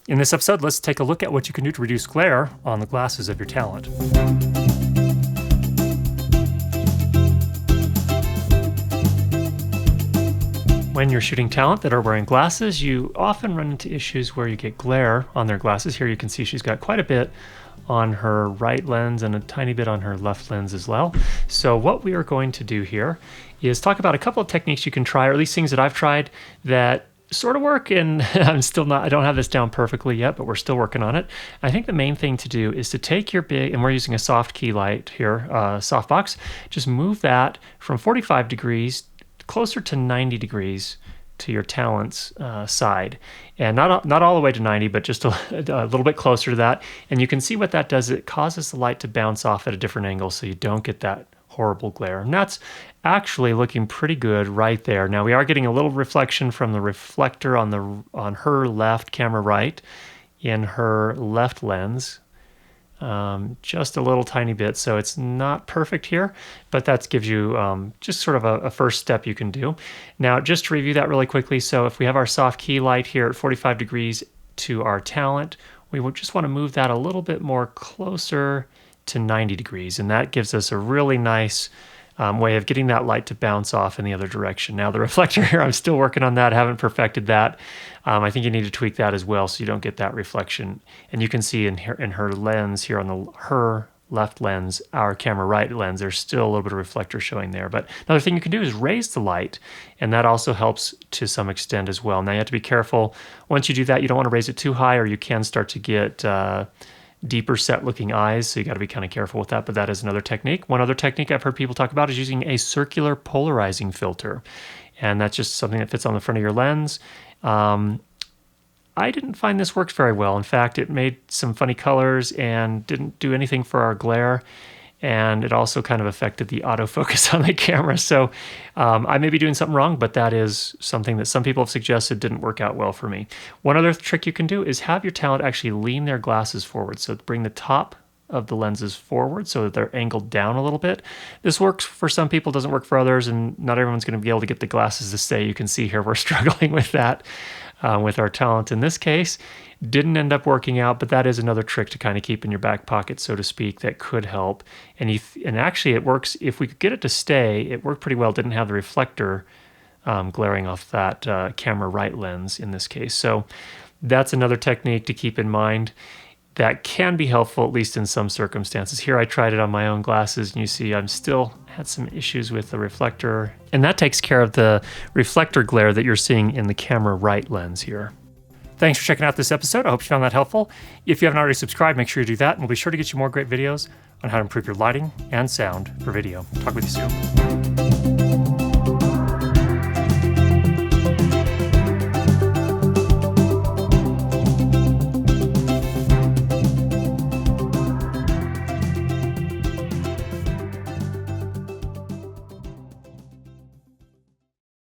In this episode, let's take a look at what you can do to reduce glare on the glasses of your talent. When you're shooting talent that are wearing glasses, you often run into issues where you get glare on their glasses. Here you can see she's got quite a bit on her right lens and a tiny bit on her left lens as well. So what we are going to do here is talk about a couple of techniques you can try, or at least things that I've tried that sort of work, and I don't have this down perfectly yet, but we're still working on it. I think the main thing to do is to take your big, and we're using a soft key light here, Softbox, just move that from 45 degrees closer to 90 degrees to your talent's side, and not all the way to 90, but just a little bit closer to that. And you can see what that does. It causes the light to bounce off at a different angle, so you don't get that horrible glare. And that's actually looking pretty good right there. Now we are getting a little reflection from the reflector on her left, camera right, in her left lens. Just a little tiny bit, so it's not perfect here, but that gives you just sort of a first step you can do. Now, just to review that really quickly, so if we have our soft key light here at 45 degrees to our talent, we would just want to move that a little bit more closer to 90 degrees, and that gives us a really nice way of getting that light to bounce off in the other direction. Now the reflector here, I'm still working on that, haven't perfected that. I think you need to tweak that as well so you don't get that reflection. And you can see in her lens here on her left lens, our camera right lens, there's still a little bit of reflector showing there. But another thing you can do is raise the light, and that also helps to some extent as well. Now you have to be careful. Once you do that, you don't want to raise it too high, or you can start to get deeper set looking eyes, so you got to be kind of careful with that, but that is another technique. One other technique I've heard people talk about is using a circular polarizing filter, and that's just something that fits on the front of your lens. I didn't find this worked very well. In fact, it made some funny colors and didn't do anything for our glare, and it also kind of affected the autofocus on the camera. So I may be doing something wrong, but that is something that some people have suggested didn't work out well for me. One other trick you can do is have your talent actually lean their glasses forward. So bring the top of the lenses forward so that they're angled down a little bit. This works for some people, doesn't work for others, and not everyone's going to be able to get the glasses to stay. You can see here we're struggling with that with our talent in this case. Didn't end up working out, but that is another trick to kind of keep in your back pocket, so to speak, that could help. And actually it works. If we could get it to stay, it worked pretty well. It didn't have the reflector glaring off that camera right lens in this case. So that's another technique to keep in mind that can be helpful, at least in some circumstances. Here I tried it on my own glasses, and you see I'm still had some issues with the reflector, and that takes care of the reflector glare that you're seeing in the camera right lens here. Thanks for checking out this episode. I hope you found that helpful. If you haven't already subscribed, make sure you do that, and we'll be sure to get you more great videos on how to improve your lighting and sound for video. Talk with you soon.